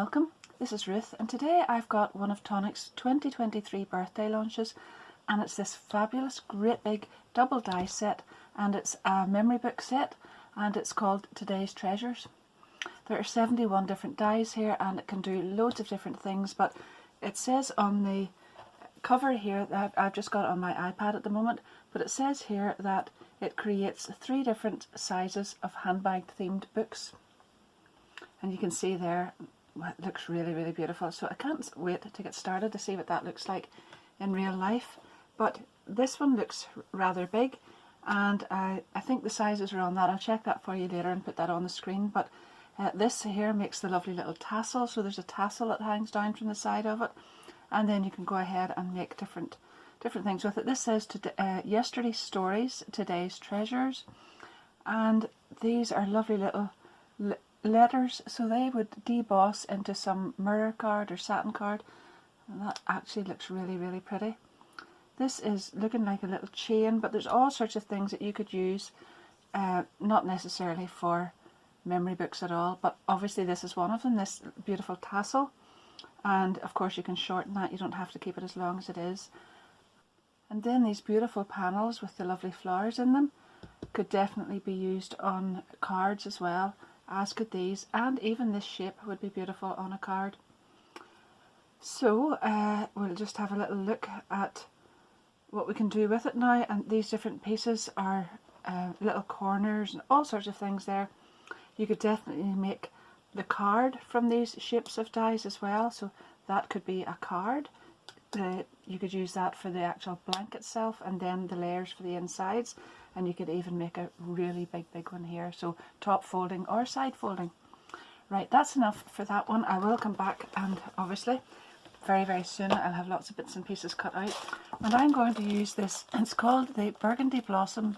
welcome. This is Ruth, and today I've got one of Tonic's 2023 birthday launches, and it's this fabulous great big double die set, and it's a memory book set, and it's called Today's Treasures. There are 71 different dies here, and it can do loads of different things, but it says on the cover here that I've just got it on my iPad at the moment, but it says here that it creates 3 different sizes of handbag themed books. And you can see there, it looks really, really beautiful. So I can't wait to get started to see what that looks like in real life. But this one looks rather big, and I think the sizes are on that. I'll check that for you later and put that on the screen. But this here makes the lovely little tassel. So there's a tassel that hangs down from the side of it, and then you can go ahead and make different things with it. This says yesterday's stories, today's treasures, and these are lovely little letters, so they would deboss into some mirror card or satin card, and that actually looks really, really pretty. This is looking like a little chain, but there's all sorts of things that you could use, not necessarily for memory books at all, but obviously this is one of them, this beautiful tassel, and of course you can shorten that, you don't have to keep it as long as it is. And then these beautiful panels with the lovely flowers in them could definitely be used on cards as well, as could these, and even this shape would be beautiful on a card. So we'll just have a little look at what we can do with it now, and these different pieces are little corners and all sorts of things there. You could definitely make the card from these shapes of dies as well, so that could be a card. You could use that for the actual blank itself, and then the layers for the insides, and you could even make a really big one here, so top folding or side folding. Right, that's enough for that one. I will come back, and obviously very soon I'll have lots of bits and pieces cut out, and I'm going to use this. It's called the Burgundy Blossom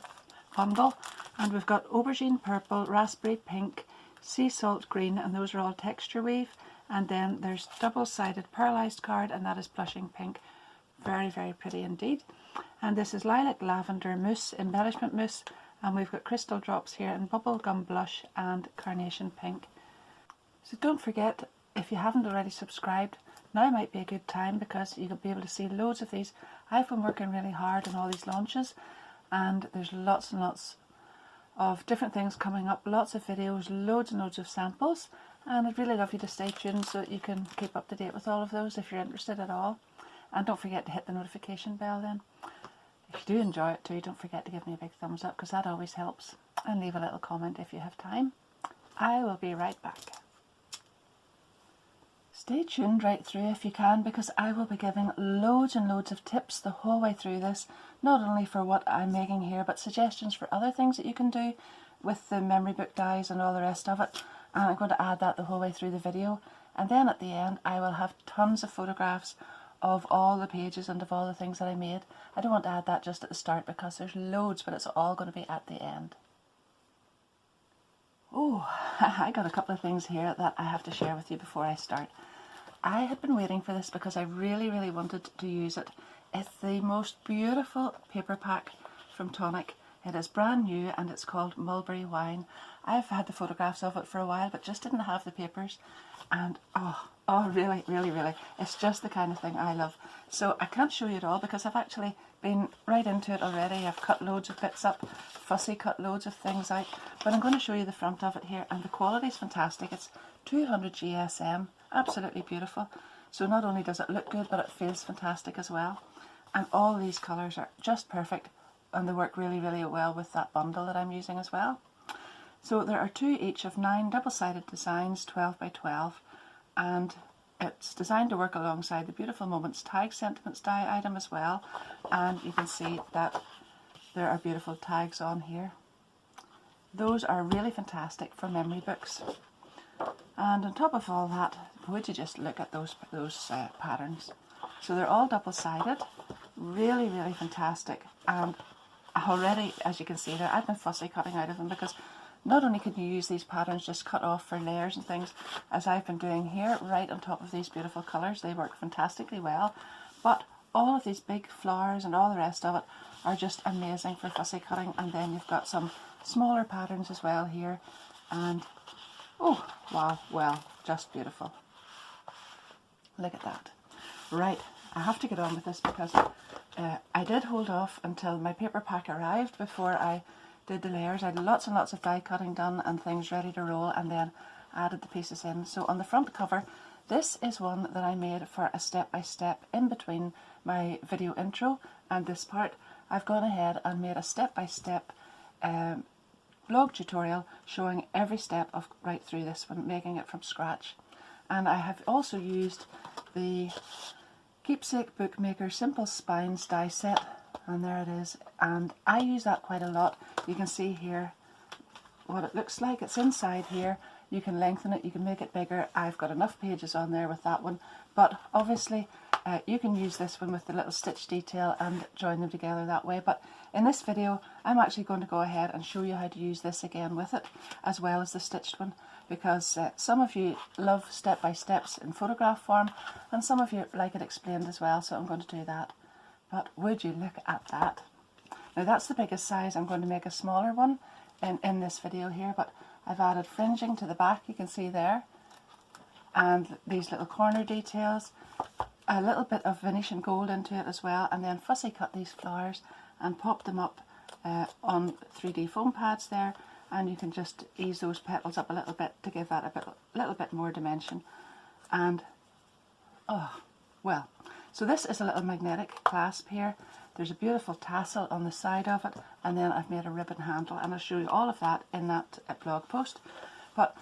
Bundle, and we've got aubergine purple, raspberry pink, sea salt green, and those are all texture weave. And then there's double-sided pearlized card, and that is blushing pink. Very pretty indeed. And this is lilac lavender mousse, embellishment mousse, and we've got crystal drops here and bubblegum blush and carnation pink. So don't forget, if you haven't already subscribed, now might be a good time, because you'll be able to see loads of these. I've been working really hard on all these launches, and there's lots and lots of different things coming up, lots of videos, loads and loads of samples, and I'd really love you to stay tuned so that you can keep up to date with all of those if you're interested at all. And don't forget to hit the notification bell then. If you do enjoy it too, don't forget to give me a big thumbs up, because that always helps, and leave a little comment if you have time. I will be right back. Stay tuned right through if you can, because I will be giving loads and loads of tips the whole way through this, not only for what I'm making here, but suggestions for other things that you can do with the memory book dies and all the rest of it. And I'm going to add that the whole way through the video, and then at the end I will have tons of photographs of all the pages and of all the things that I made. I don't want to add that just at the start, because there's loads, but it's all going to be at the end. Oh, I got a couple of things here that I have to share with you before I start. I had been waiting for this because I really wanted to use it. It's the most beautiful paper pack from Tonic. It is brand new, and it's called Mulberry Wine. I've had the photographs of it for a while, but just didn't have the papers. And oh, really, it's just the kind of thing I love. So I can't show you it all, because I've actually been right into it already. I've cut loads of bits up, fussy cut loads of things out. But I'm going to show you the front of it here, and the quality is fantastic. It's 200 GSM, absolutely beautiful. So not only does it look good, but it feels fantastic as well. And all these colours are just perfect, and they work really well with that bundle that I'm using as well. So there are 2 each of 9 double-sided designs, 12 by 12, and it's designed to work alongside the Beautiful Moments Tag Sentiments die item as well. And you can see that there are beautiful tags on here. Those are really fantastic for memory books. And on top of all that, would you just look at those patterns. So they're all double-sided, really fantastic. And already, as you can see there, I've been fussy cutting out of them, because not only can you use these patterns just cut off for layers and things, as I've been doing here, right on top of these beautiful colours. They work fantastically well, but all of these big flowers and all the rest of it are just amazing for fussy cutting. And then you've got some smaller patterns as well here, and oh wow, well, just beautiful. Look at that. Right, I have to get on with this because I did hold off until my paper pack arrived before I did the layers. I had lots and lots of die cutting done and things ready to roll, and then added the pieces in. So on the front cover, this is one that I made for a step-by-step in between my video intro and this part. I've gone ahead and made a step-by-step blog tutorial showing every step of right through this one, making it from scratch. And I have also used the Keepsake Bookmaker Simple Spines die set, and there it is, and I use that quite a lot. You can see here what it looks like. It's inside here. You can lengthen it, you can make it bigger. I've got enough pages on there with that one, but obviously you can use this one with the little stitch detail and join them together that way. But in this video I'm actually going to go ahead and show you how to use this again with it, as well as the stitched one, because some of you love step-by-steps in photograph form and some of you like it explained as well, so I'm going to do that. But would you look at that. Now that's the biggest size. I'm going to make a smaller one in this video here, but I've added fringing to the back, you can see there, and these little corner details, a little bit of Venetian gold into it as well, and then fussy cut these flowers and pop them up on 3D foam pads there, and you can just ease those petals up a little bit to give that a little bit more dimension. And oh well, so this is a little magnetic clasp here. There's a beautiful tassel on the side of it, and then I've made a ribbon handle, and I'll show you all of that in that blog post. But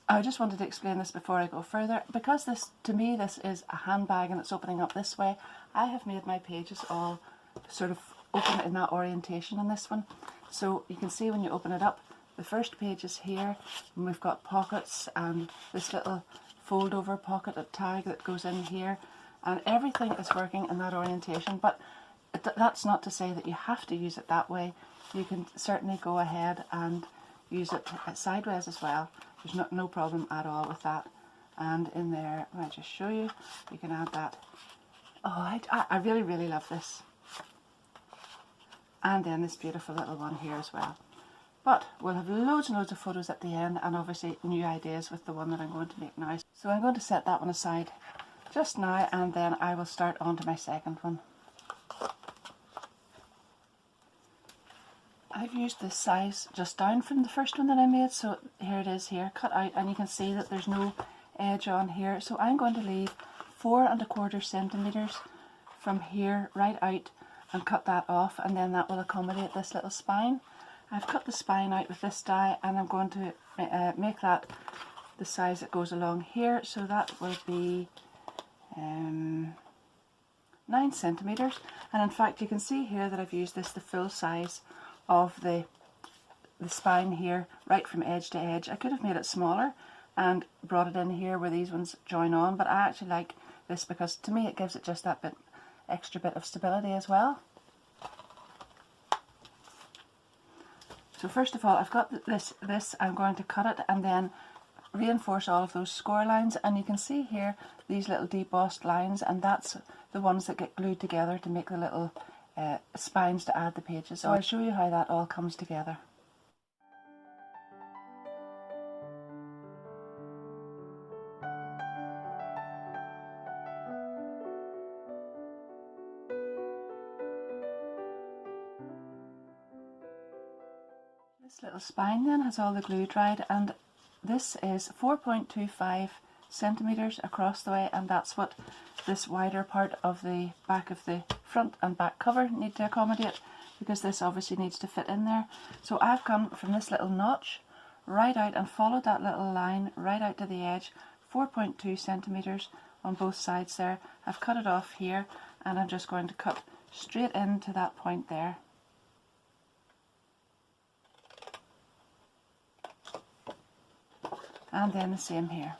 I just wanted to explain this before I go further, because this, to me, this is a handbag and it's opening up this way. I have made my pages all sort of open in that orientation in this one. So you can see when you open it up, the first page is here, and we've got pockets and this little fold over pocket tag that goes in here, and everything is working in that orientation. But that's not to say that you have to use it that way. You can certainly go ahead and use it sideways as well. There's no problem at all with that. And in there, I'll just show you, you can add that. Oh, I really, really love this. And then this beautiful little one here as well. But we'll have loads and loads of photos at the end, and obviously new ideas with the one that I'm going to make now. So I'm going to set that one aside just now, and then I will start on to my second one. I've used this size just down from the first one that I made, so here it is here, cut out, and you can see that there's no edge on here. So I'm going to leave 4 1/4 centimeters from here right out and cut that off, and then that will accommodate this little spine. I've cut the spine out with this die, and I'm going to make that the size that goes along here, so that will be 9 centimeters. And in fact you can see here that I've used this the full size of the spine here, right from edge to edge. I could have made it smaller and brought it in here where these ones join on, but I actually like this because to me it gives it just that extra bit of stability as well. So first of all, I've got this, I'm going to cut it and then reinforce all of those score lines, and you can see here these little debossed lines, and that's the ones that get glued together to make the little spines to add the pages. So I'll show you how that all comes together. This little spine then has all the glue dried, and this is 4.25 centimeters across the way, and that's what this wider part of the back of the front and back cover need to accommodate, because this obviously needs to fit in there. So I've come from this little notch right out and followed that little line right out to the edge, 4.2 centimeters on both sides there. I've cut it off here, and I'm just going to cut straight into that point there. And then the same here.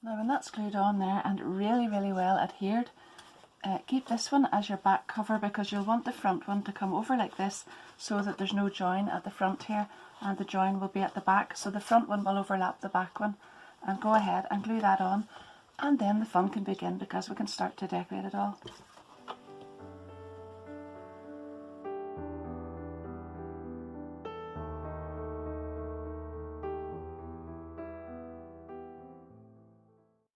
Now when that's glued on there and really, really well adhered, keep this one as your back cover, because you'll want the front one to come over like this so that there's no join at the front here, and the join will be at the back, so the front one will overlap the back one. And go ahead and glue that on, and then the fun can begin, because we can start to decorate it all.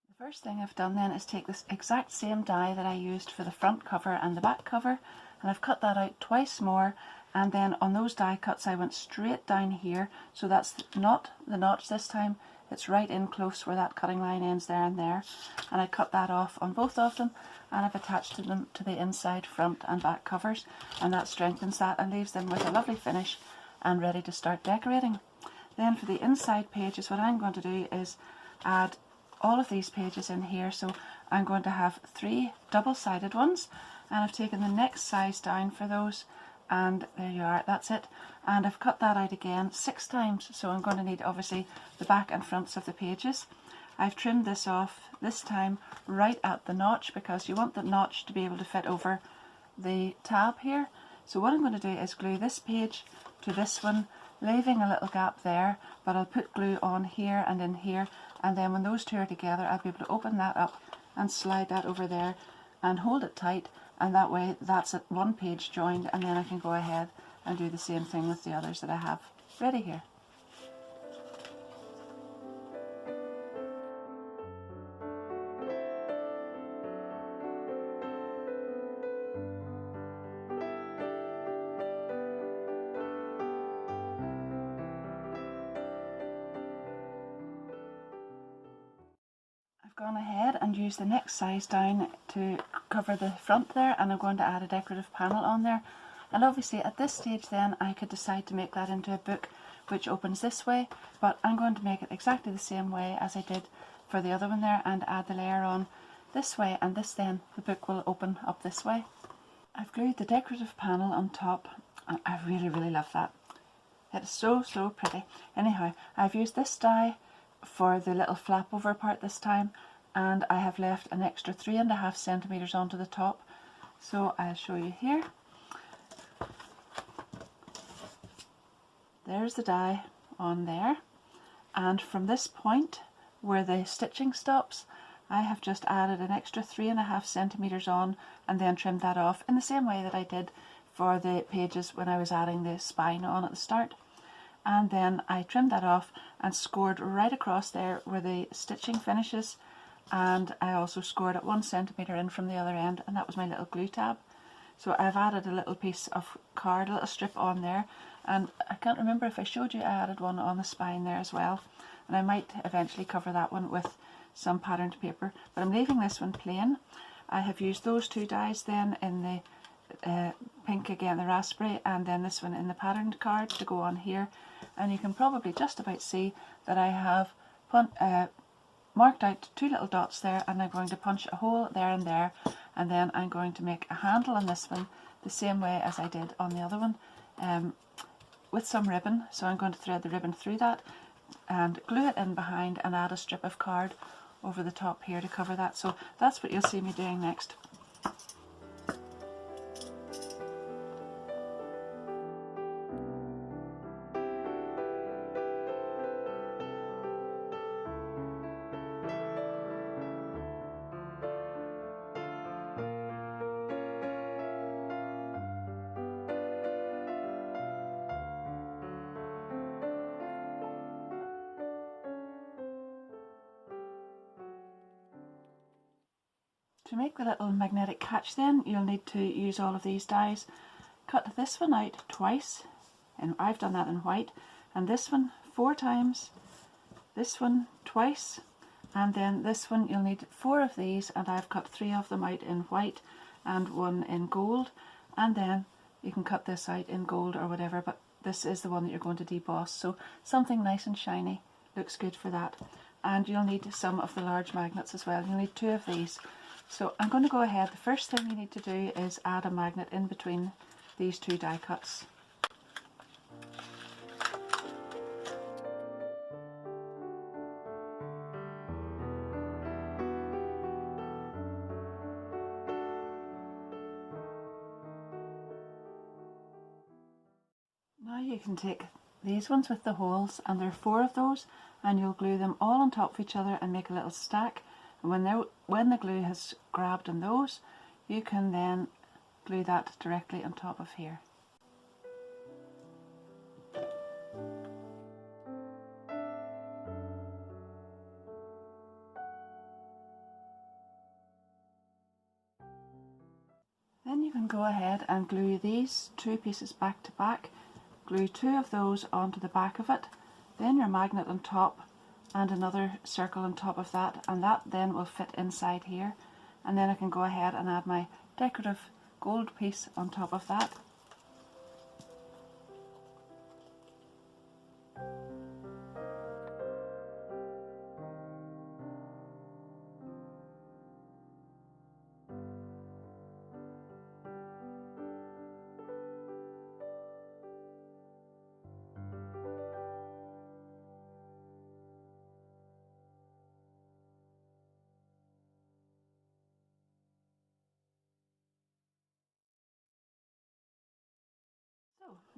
The first thing I've done then is take this exact same die that I used for the front cover and the back cover, and I've cut that out twice more, and then on those die cuts I went straight down here, so that's not the notch this time, it's right in close where that cutting line ends there and there, and I cut that off on both of them, and I've attached them to the inside front and back covers, and that strengthens that and leaves them with a lovely finish and ready to start decorating. Then for the inside pages, what I'm going to do is add all of these pages in here, so I'm going to have 3 double-sided ones, and I've taken the next size down for those, and there you are, that's it, and I've cut that out again 6 times, so I'm going to need obviously the back and fronts of the pages. I've trimmed this off this time right at the notch, because you want the notch to be able to fit over the tab here. So what I'm going to do is glue this page to this one, leaving a little gap there, but I'll put glue on here and in here, and then when those two are together I'll be able to open that up and slide that over there and hold it tight, and that way that's at one page joined, and then I can go ahead and do the same thing with the others that I have ready here. Gone ahead and used the next size down to cover the front there, and I'm going to add a decorative panel on there. And obviously at this stage then I could decide to make that into a book which opens this way, but I'm going to make it exactly the same way as I did for the other one there, and add the layer on this way, and this then the book will open up this way. I've glued the decorative panel on top, and I really love that. It's so pretty. Anyhow, I've used this die for the little flap over part this time, and I have left an extra 3.5 centimeters onto the top, so I'll show you here. There's the die on there, and from this point where the stitching stops I have just added an extra 3.5 centimeters on, and then trimmed that off in the same way that I did for the pages when I was adding the spine on at the start. And then I trimmed that off and scored right across there where the stitching finishes, and I also scored at 1 centimeter in from the other end, and that was my little glue tab. So I've added a little piece of card, a little strip on there, and I can't remember if I showed you I added one on the spine there as well, and I might eventually cover that one with some patterned paper, but I'm leaving this one plain. I have used those two dies then in the pink again, the raspberry, and then this one in the patterned card to go on here, and you can probably just about see that I have marked out 2 little dots there, and I'm going to punch a hole there and there, and then I'm going to make a handle on this one the same way as I did on the other one, with some ribbon. So I'm going to thread the ribbon through that and glue it in behind, and add a strip of card over the top here to cover that. So that's what you'll see me doing next. To make the little magnetic catch then, you'll need to use all of these dies. Cut this one out twice, and I've done that in white, and this one 4 times, this one twice, and then this one you'll need 4 of these, and I've cut 3 of them out in white and 1 in gold, and then you can cut this out in gold or whatever, but this is the one that you're going to deboss, so something nice and shiny looks good for that. And you'll need some of the large magnets as well. You'll need 2 of these. So I'm going to go ahead. The first thing you need to do is add a magnet in between these 2 die cuts. you can take these ones with the holes, and there are 4 of those, and you'll glue them all on top of each other and make a little stack. And when the glue has grabbed on those, you can then glue that directly on top of here. Then you can go ahead and glue these 2 pieces back to back, glue 2 of those onto the back of it, then your magnet on top and another circle on top of that, and that then will fit inside here. And then I can go ahead and add my decorative gold piece on top of that.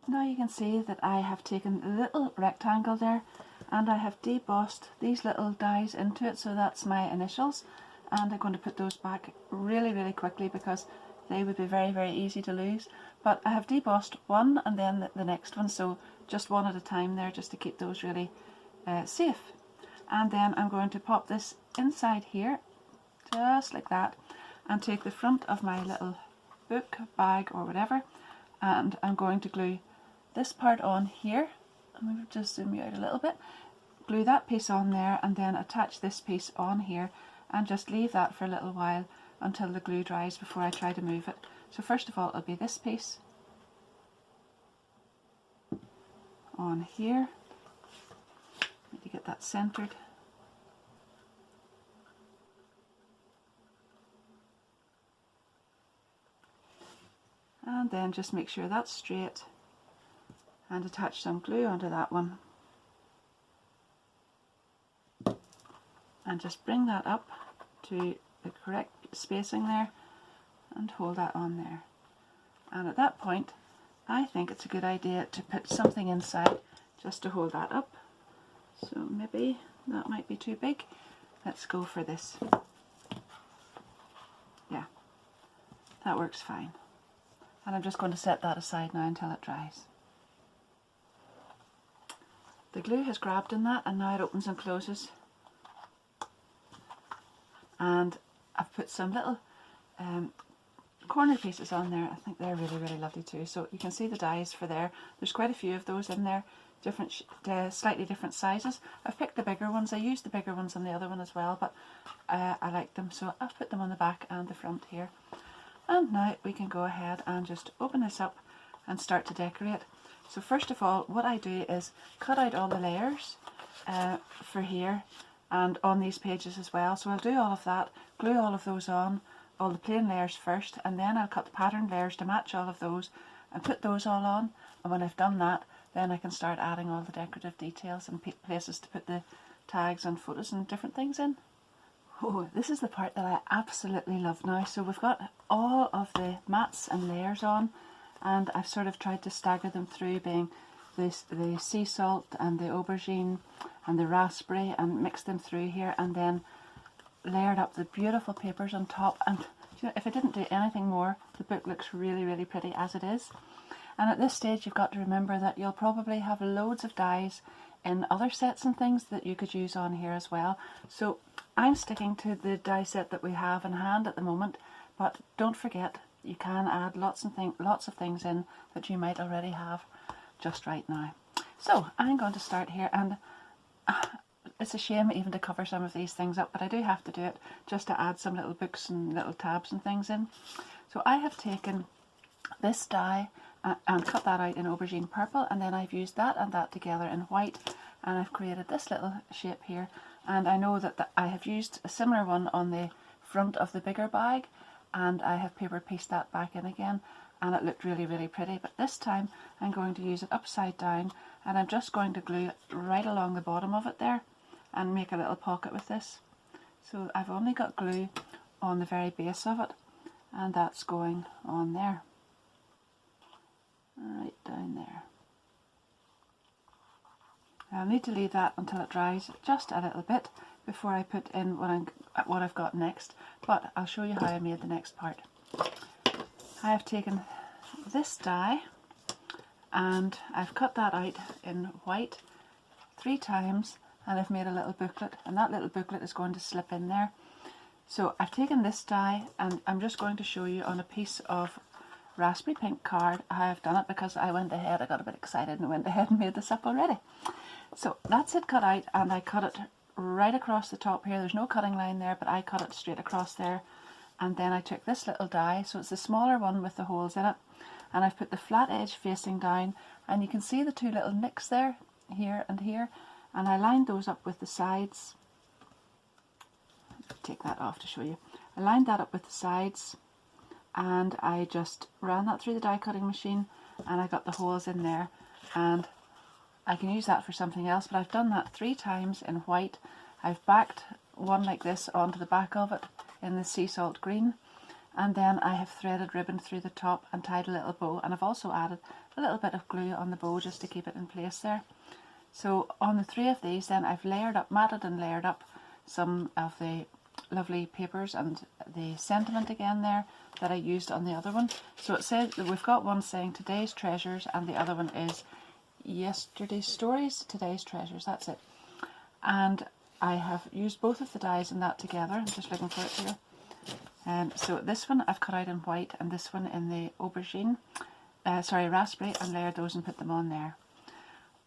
Now you can see that I have taken the little rectangle there and I have debossed these little dies into it, so that's my initials, and I'm going to put those back really quickly because they would be very easy to lose. But I have debossed one and then the next one, so just one at a time there, just to keep those really safe. And then I'm going to pop this inside here just like that and take the front of my little book bag or whatever, and I'm going to glue this part on here. I'm going to just zoom you out a little bit. Glue that piece on there and then attach this piece on here and just leave that for a little while until the glue dries before I try to move it. So first of all it'll be this piece on here. Need to get that centered. And then just make sure that's straight and attach some glue onto that one. And just bring that up to the correct spacing there and hold that on there. And at that point I think it's a good idea to put something inside just to hold that up. So maybe that might be too big. Let's go for this. Yeah, that works fine. And I'm just going to set that aside now until it dries. The glue has grabbed in that and now it opens and closes. And I've put some little corner pieces on there. I think they're really lovely too. So you can see the dies for there. There's quite a few of those in there, different, slightly different sizes. I've picked the bigger ones. I used the bigger ones on the other one as well, but I like them, so I've put them on the back and the front here. And now we can go ahead and just open this up and start to decorate. So first of all, what I do is cut out all the layers for here and on these pages as well. So I'll do all of that, glue all of those on, all the plain layers first, and then I'll cut the pattern layers to match all of those and put those all on. And when I've done that, then I can start adding all the decorative details and places to put the tags and photos and different things in. Oh, this is the part that I absolutely love now. So we've got all of the mats and layers on, and I've sort of tried to stagger them through, being the sea salt and the aubergine and the raspberry, and mix them through here, and then layered up the beautiful papers on top. And you know, if I didn't do anything more, the book looks really pretty as it is. And at this stage you've got to remember that you'll probably have loads of dies in other sets and things that you could use on here as well. So I'm sticking to the die set that we have in hand at the moment, but don't forget you can add lots of things in that you might already have just right now. So I'm going to start here, and it's a shame even to cover some of these things up, but I do have to do it just to add some little books and little tabs and things in. So I have taken this die and cut that out in aubergine purple, and then I've used that and that together in white, and I've created this little shape here. And I know that I have used a similar one on the front of the bigger bag, and I have paper pieced that back in again, and it looked really pretty. But this time I'm going to use it upside down, and I'm just going to glue right along the bottom of it there and make a little pocket with this. So I've only got glue on the very base of it, and that's going on there, right down there. I'll need to leave that until it dries just a little bit before I put in what I've got next, but I'll show you how I made the next part. I have taken this die and I've cut that out in white 3 times, and I've made a little booklet, and that little booklet is going to slip in there. So I've taken this die and I'm just going to show you on a piece of raspberry pink card how I've done it, because I went ahead, I got a bit excited and went ahead and made this up already. So that's it cut out, and I cut it right across the top here. There's no cutting line there, but I cut it straight across there. And then I took this little die, so it's the smaller one with the holes in it, and I've put the flat edge facing down, and you can see the 2 little nicks there, here and here, and I lined those up with the sides. Take that off to show you. I lined that up with the sides, and I just ran that through the die cutting machine, and I got the holes in there, and I can use that for something else, but I've done that 3 times in white. I've backed one like this onto the back of it in the sea salt green, and then I have threaded ribbon through the top and tied a little bow, and I've also added a little bit of glue on the bow just to keep it in place there. So on the 3 of these then I've layered up, matted and layered up some of the lovely papers and the sentiment again there that I used on the other one. So it says, we've got one saying today's treasures, and the other one is yesterday's stories, today's treasures, that's it. And I have used both of the dies in that together. I'm just looking for it here. So this one I've cut out in white, and this one in the aubergine, raspberry, and layered those and put them on there.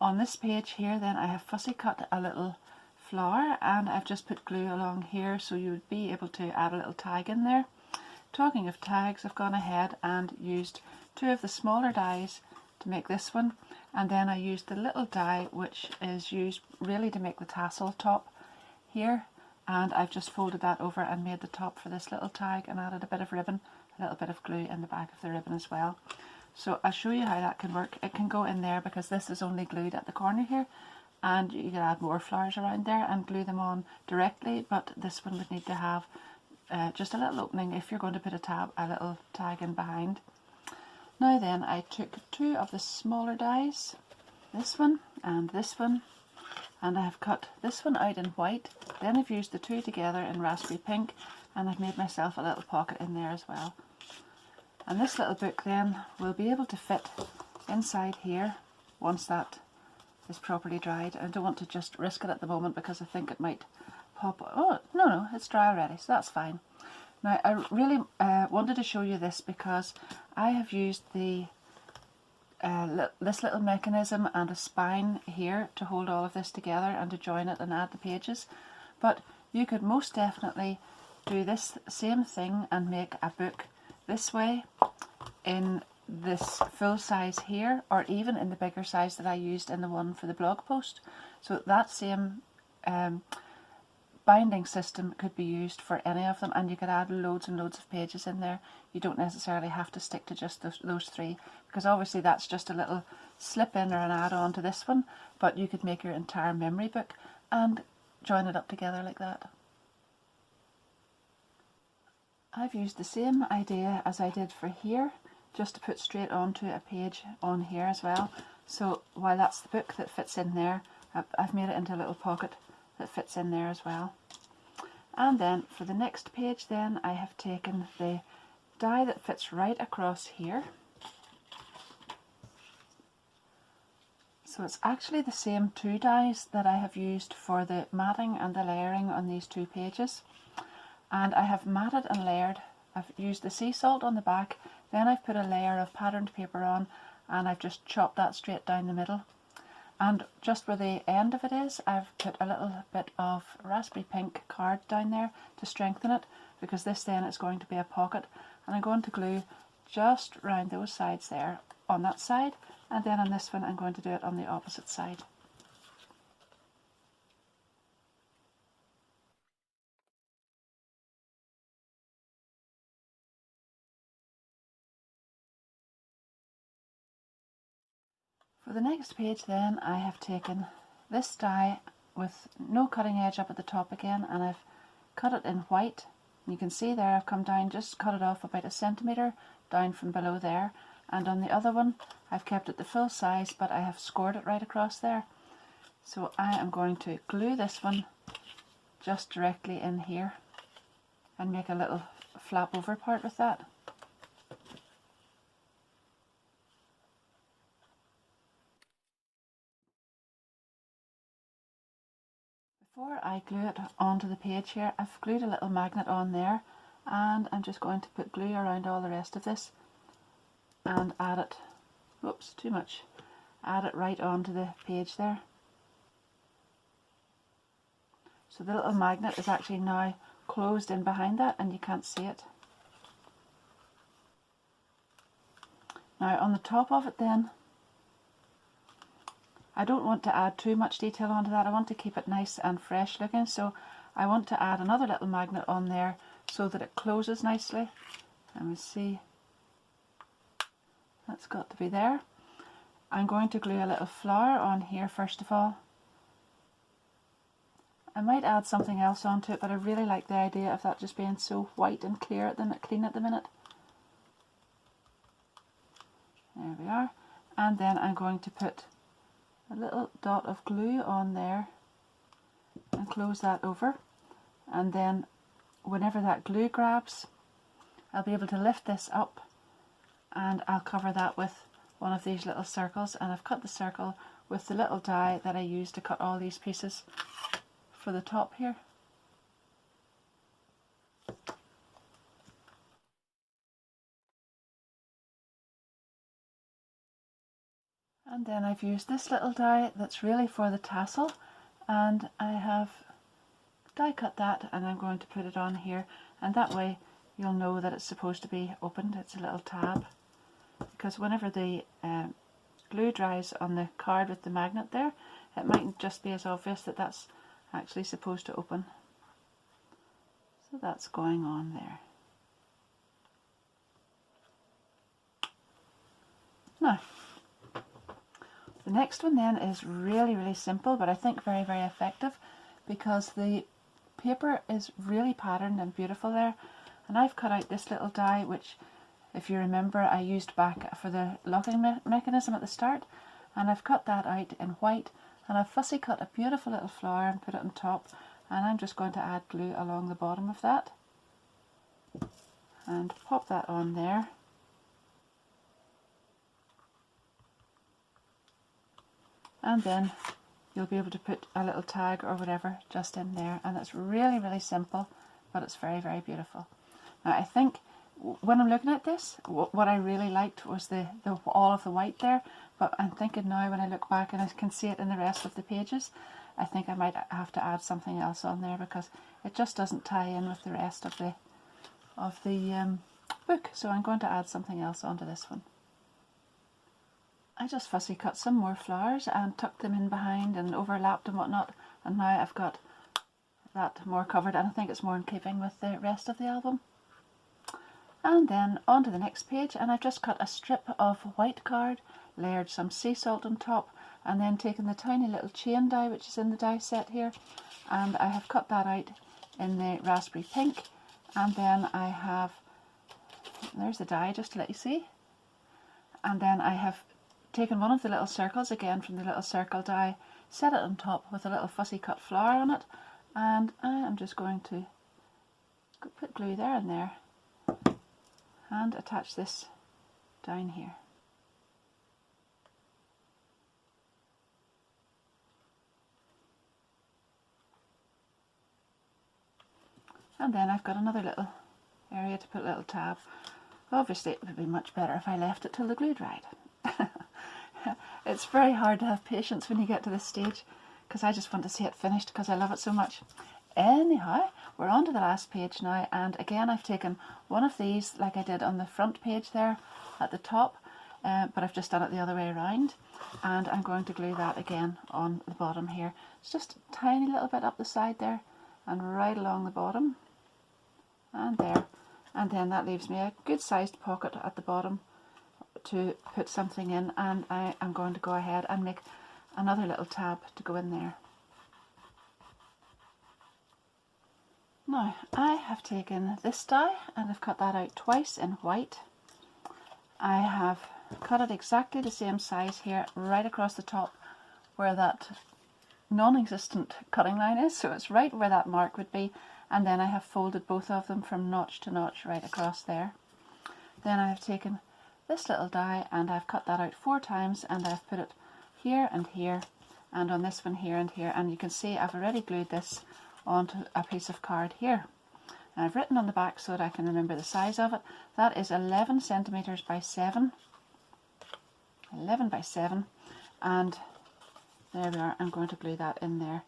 On this page here then I have fussy cut a little flower, and I've just put glue along here so you would be able to add a little tag in there. Talking of tags, I've gone ahead and used 2 of the smaller dies to make this one, and then I used the little die which is used really to make the tassel top here, and I've just folded that over and made the top for this little tag, and added a bit of ribbon, a little bit of glue in the back of the ribbon as well. So I'll show you how that can work. It can go in there because this is only glued at the corner here, and you can add more flowers around there and glue them on directly, but this one would need to have just a little opening if you're going to put a little tag in behind. Now then, I took 2 of the smaller dies, this one, and I have cut this one out in white. Then I've used the 2 together in raspberry pink, and I've made myself a little pocket in there as well. And this little book then will be able to fit inside here once that is properly dried. I don't want to just risk it at the moment because I think it might pop. Oh, no, it's dry already, so that's fine. Now I really wanted to show you this because I have used the this little mechanism and a spine here to hold all of this together and to join it and add the pages, but you could most definitely do this same thing and make a book this way in this full size here, or even in the bigger size that I used in the one for the blog post. So that same binding system could be used for any of them, and you could add loads and loads of pages in there. You don't necessarily have to stick to just those 3, because obviously that's just a little slip in or an add-on to this one, but you could make your entire memory book and join it up together like that. I've used the same idea as I did for here, just to put straight onto a page on here as well. So while that's the book that fits in there, I've made it into a little pocket that fits in there as well. And then for the next page then, I have taken the die that fits right across here. So it's actually the same 2 dies that I have used for the matting and the layering on these 2 pages. And I have matted and layered. I've used the sea salt on the back, then I've put a layer of patterned paper on, and I've just chopped that straight down the middle. And just where the end of it is, I've put a little bit of raspberry pink card down there to strengthen it, because this then is going to be a pocket, and I'm going to glue just round those sides there on that side, and then on this one I'm going to do it on the opposite side. For the next page then, I have taken this die with no cutting edge up at the top again, and I've cut it in white. And you can see there I've come down, just cut it off about 1 centimetre down from below there, and on the other one I've kept it the full size, but I have scored it right across there. So I am going to glue this one just directly in here and make a little flap over part with that. Before I glue it onto the page here, I've glued a little magnet on there, and I'm just going to put glue around all the rest of this and add it, oops, too much, add it right onto the page there. So the little magnet is actually now closed in behind that and you can't see it. Now on the top of it then, I don't want to add too much detail onto that. I want to keep it nice and fresh looking, so I want to add another little magnet on there so that it closes nicely. And we'll see, that's got to be there. I'm going to glue a little flower on here first of all. I might add something else onto it, but I really like the idea of that just being so white and clean at the minute. There we are. And then I'm going to put a little dot of glue on there and close that over, and then whenever that glue grabs, I'll be able to lift this up and I'll cover that with one of these little circles. And I've cut the circle with the little die that I used to cut all these pieces for the top here. And then I've used this little die that's really for the tassel, and I have die cut that, and I'm going to put it on here, and that way you'll know that it's supposed to be opened. It's a little tab, because whenever the glue dries on the card with the magnet there, it mightn't just be as obvious that that's actually supposed to open. So that's going on there. Now, the next one then is really simple, but I think very effective, because the paper is really patterned and beautiful there. And I've cut out this little die, which, if you remember, I used back for the locking mechanism at the start, and I've cut that out in white, and I've fussy cut a beautiful little flower and put it on top, and I'm just going to add glue along the bottom of that and pop that on there. And then you'll be able to put a little tag or whatever just in there, and it's really simple, but it's very beautiful. Now I think when I'm looking at this, what I really liked was the all of the white there, but I'm thinking now when I look back and I can see it in the rest of the pages, I think I might have to add something else on there, because it just doesn't tie in with the rest of the book. So I'm going to add something else onto this one. I just fussy cut some more flowers and tucked them in behind and overlapped and whatnot, and now I've got that more covered, and I think it's more in keeping with the rest of the album. And then on to the next page, and I've just cut a strip of white card, layered some sea salt on top, and then taken the tiny little chain die which is in the die set here, and I have cut that out in the raspberry pink. And then I have, there's the die just to let you see, and then I have taken one of the little circles again from the little circle die, set it on top with a little fussy cut flower on it, and I am just going to put glue there and there and attach this down here. And then I've got another little area to put a little tab. Obviously it would be much better if I left it till the glue dried. It's very hard to have patience when you get to this stage, because I just want to see it finished because I love it so much. Anyhow, we're on to the last page now, and again I've taken one of these like I did on the front page there at the top, but I've just done it the other way around, and I'm going to glue that again on the bottom here. It's just a tiny little bit up the side there and right along the bottom and there, and then that leaves me a good sized pocket at the bottom to put something in, and I am going to go ahead and make another little tab to go in there. Now I have taken this die and I've cut that out twice in white. I have cut it exactly the same size here right across the top where that non-existent cutting line is, so it's right where that mark would be, and then I have folded both of them from notch to notch right across there. Then I have taken this little die and I've cut that out 4 times, and I've put it here and here, and on this one here and here, and you can see I've already glued this onto a piece of card here. And I've written on the back so that I can remember the size of it. That is 11 centimeters by 7. 11 by 7, and there we are. I'm going to glue that in there.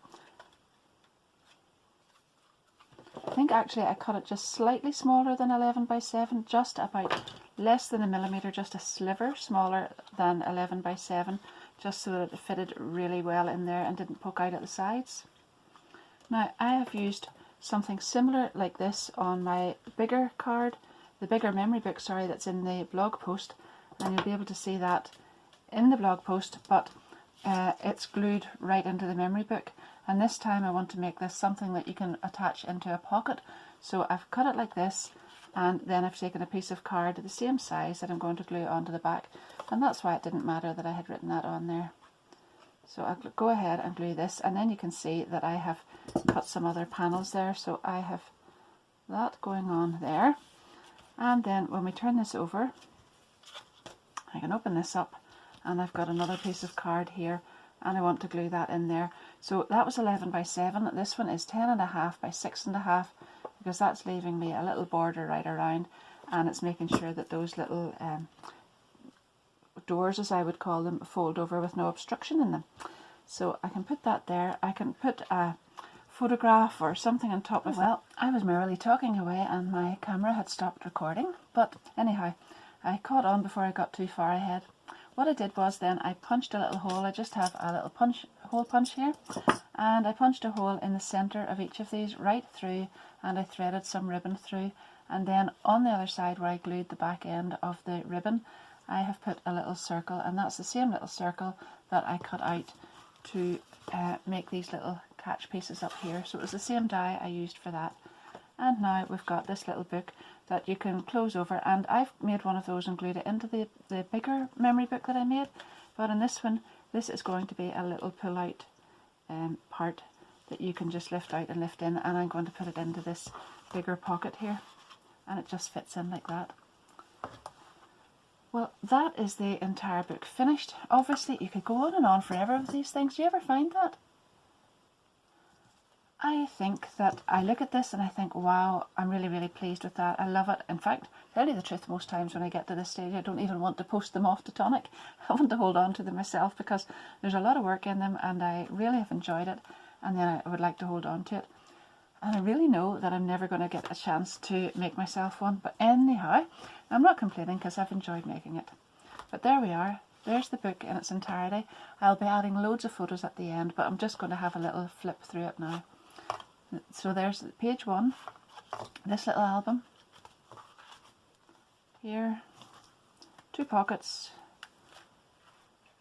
I think actually I cut it just slightly smaller than 11 by 7, just about less than a millimetre, just a sliver smaller than 11 by 7, just so that it fitted really well in there and didn't poke out at the sides. Now I have used something similar like this on my bigger card, the bigger memory book, sorry, that's in the blog post, and you'll be able to see that in the blog post, but it's glued right into the memory book. And this time I want to make this something that you can attach into a pocket. So I've cut it like this, and then I've taken a piece of card the same size that I'm going to glue onto the back, and that's why it didn't matter that I had written that on there. So I'll go ahead and glue this, and then you can see that I have cut some other panels there, so I have that going on there. And then when we turn this over, I can open this up, and I've got another piece of card here, and I want to glue that in there. So that was 11 by 7, this one is 10.5 by 6.5, because that's leaving me a little border right around, and it's making sure that those little doors, as I would call them, fold over with no obstruction in them. So I can put that there. I can put a photograph or something on top of it. Well, I was merrily talking away and my camera had stopped recording, but anyhow, I caught on before I got too far ahead. What I did was then I punched a little hole. I just have a little hole punch here, and I punched a hole in the centre of each of these right through, and I threaded some ribbon through, and then on the other side where I glued the back end of the ribbon, I have put a little circle, and that's the same little circle that I cut out to make these little catch pieces up here. So it was the same die I used for that. And now we've got this little book that you can close over, and I've made one of those and glued it into the bigger memory book that I made, but in this one, this is going to be a little pull out part that you can just lift out and lift in, and I'm going to put it into this bigger pocket here, and it just fits in like that. Well, that is the entire book finished. Obviously you could go on forever with these things. Do you ever find that? I think that I look at this and I think, wow, I'm really pleased with that. I love it. In fact, to tell you the truth, most times when I get to this stage I don't even want to post them off to Tonic. I want to hold on to them myself because there's a lot of work in them and I really have enjoyed it, and then I would like to hold on to it. And I really know that I'm never going to get a chance to make myself one, but anyhow, I'm not complaining because I've enjoyed making it. But there we are. There's the book in its entirety. I'll be adding loads of photos at the end, but I'm just going to have a little flip through it now. So there's page 1, this little album, here, 2 pockets,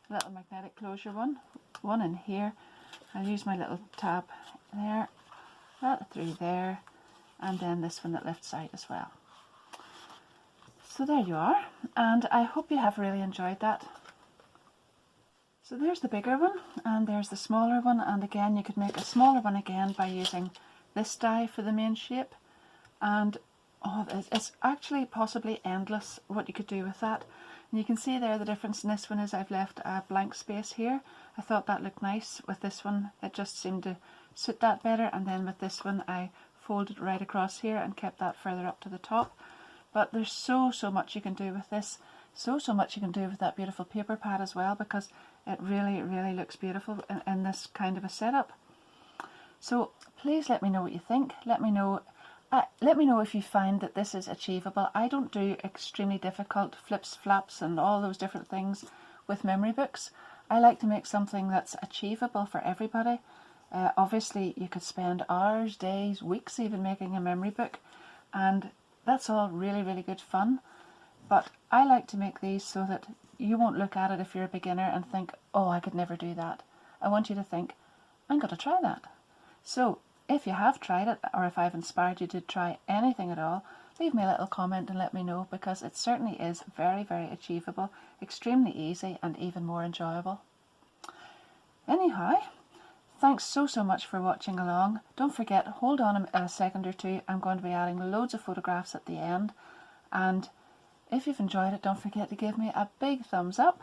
a little magnetic closure one in here. I'll use my little tab there, that through there, and then this one that lifts out as well. So there you are, and I hope you have really enjoyed that. So there's the bigger one, and there's the smaller one, and again you could make a smaller one again by using this die for the main shape, and it's actually possibly endless what you could do with that. And you can see there the difference in this one is I've left a blank space here. I thought that looked nice. With this one it just seemed to suit that better, and then with this one I folded right across here and kept that further up to the top. But there's so much you can do with this. So much you can do with that beautiful paper pad as well, because it really looks beautiful in this kind of a setup. So please let me know what you think. Let me know if you find that this is achievable. I don't do extremely difficult flips, flaps and all those different things with memory books. I like to make something that's achievable for everybody. Obviously you could spend hours, days, weeks even making a memory book, and that's all really good fun. But I like to make these so that you won't look at it if you're a beginner and think, oh, I could never do that. I want you to think, I'm going to try that. So if you have tried it, or if I've inspired you to try anything at all, leave me a little comment and let me know, because it certainly is very achievable, extremely easy and even more enjoyable. Anyhow, thanks so much for watching along. Don't forget, hold on a second or two, I'm going to be adding loads of photographs at the end, and if you've enjoyed it, don't forget to give me a big thumbs up,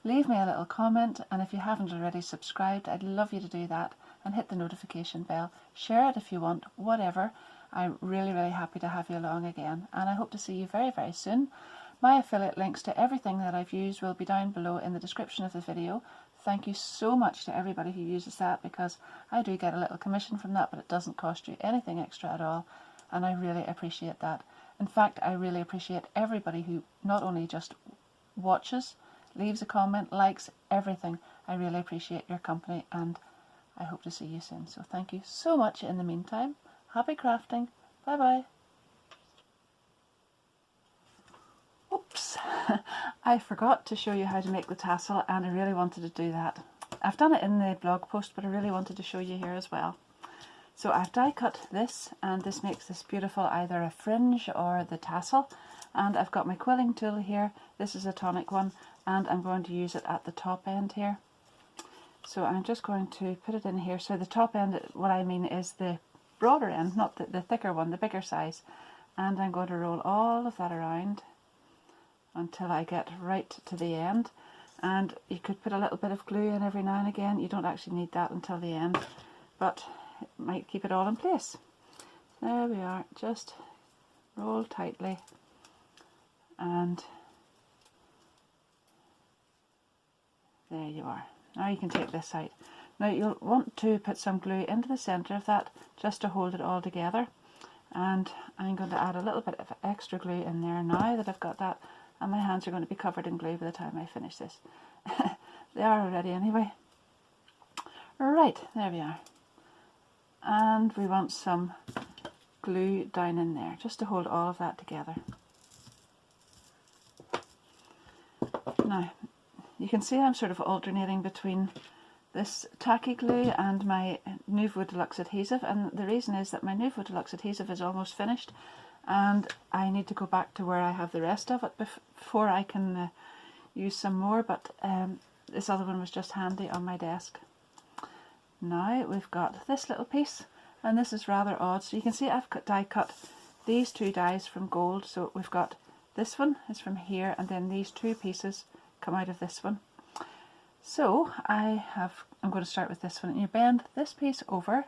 leave me a little comment, and if you haven't already subscribed, I'd love you to do that, and hit the notification bell. Share it if you want, whatever. I'm really happy to have you along again, and I hope to see you very soon. My affiliate links to everything that I've used will be down below in the description of the video. Thank you so much to everybody who uses that, because I do get a little commission from that, but it doesn't cost you anything extra at all, and I really appreciate that. In fact, I really appreciate everybody who not only just watches, leaves a comment, likes, everything. I really appreciate your company, and I hope to see you soon. So thank you so much in the meantime. Happy crafting. Bye bye. Oops, I forgot to show you how to make the tassel, and I really wanted to do that. I've done it in the blog post, but I really wanted to show you here as well. So I've die cut this, and this makes this beautiful either a fringe or the tassel, and I've got my quilling tool here. This is a Tonic one, and I'm going to use it at the top end here. So I'm just going to put it in here. So the top end, what I mean is the broader end, not the thicker one, the bigger size, and I'm going to roll all of that around until I get right to the end. And you could put a little bit of glue in every now and again. You don't actually need that until the end, but it might keep it all in place. There we are, just roll tightly, and there you are. Now you can take this out. Now you'll want to put some glue into the centre of that just to hold it all together, and I'm going to add a little bit of extra glue in there now that I've got that, and my hands are going to be covered in glue by the time I finish this. They are already anyway. Right, there we are. And we want some glue down in there just to hold all of that together. Now you can see I'm sort of alternating between this tacky glue and my Nouveau Deluxe adhesive, and the reason is that my Nouveau Deluxe adhesive is almost finished, and I need to go back to where I have the rest of it before I can use some more, but this other one was just handy on my desk. Now we've got this little piece, and this is rather odd. So you can see I've die cut these two dies from gold, so we've got this one is from here, and then these two pieces come out of this one. So I'm going to start with this one, and you bend this piece over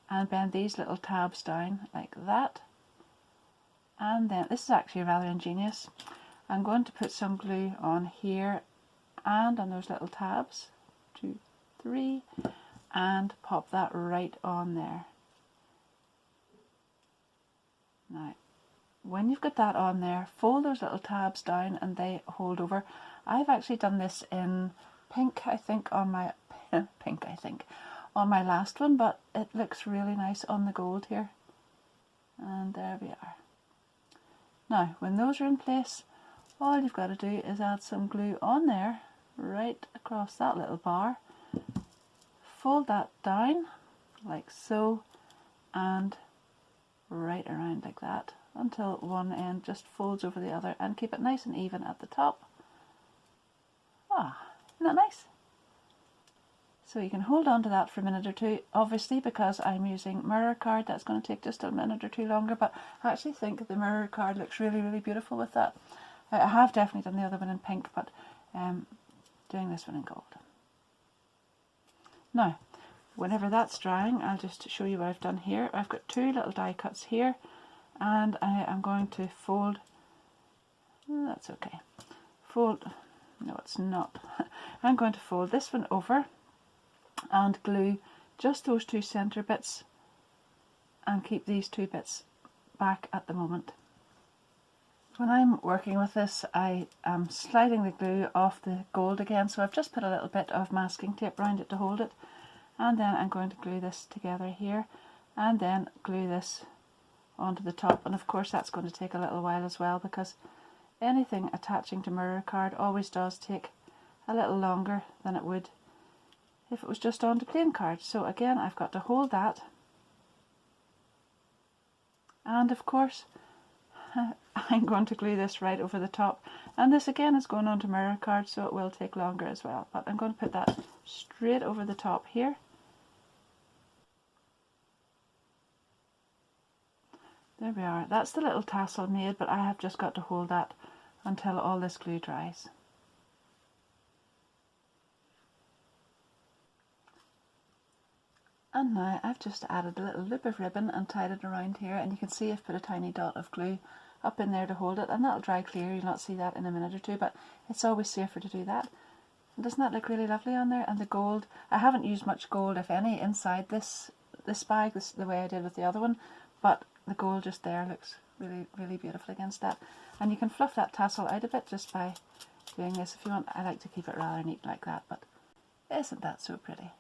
and bend these little tabs down like that, and then this is actually rather ingenious. I'm going to put some glue on here and on those little tabs, 2, 3, and pop that right on there. Now when you've got that on there, fold those little tabs down and they hold over. I've actually done this in pink, I think, on my on my last one, but it looks really nice on the gold here. And there we are. Now when those are in place, all you've got to do is add some glue on there right across that little bar, fold that down like so, and right around like that until one end just folds over the other, and keep it nice and even at the top. Ah, isn't that nice? So you can hold on to that for a minute or two. Obviously, because I'm using mirror card, that's going to take just a minute or two longer, but I actually think the mirror card looks really beautiful with that. I have definitely done the other one in pink, but doing this one in gold. Now, whenever that's drying, I'll just show you what I've done here. I've got two little die cuts here, and I am going to fold, that's okay, fold, no it's not, I'm going to fold this one over and glue just those two centre bits and keep these two bits back at the moment. When I'm working with this, I am sliding the glue off the gold again, so I've just put a little bit of masking tape around it to hold it, and then I'm going to glue this together here and then glue this onto the top, and of course that's going to take a little while as well, because anything attaching to mirror card always does take a little longer than it would if it was just onto plain card. So again, I've got to hold that, and of course I'm going to glue this right over the top, and this again is going onto mirror card, so it will take longer as well, but I'm going to put that straight over the top here, There we are. That's the little tassel made, but I have just got to hold that until all this glue dries. And now I've just added a little loop of ribbon and tied it around here, and you can see I've put a tiny dot of glue up in there to hold it, and that'll dry clear. You'll not see that in a minute or two, but it's always safer to do that. And doesn't that look really lovely on there? And the gold, I haven't used much gold, if any, inside this bag, the way I did with the other one, but the gold just there looks really, really beautiful against that. And you can fluff that tassel out a bit just by doing this if you want. I like to keep it rather neat like that, but isn't that so pretty?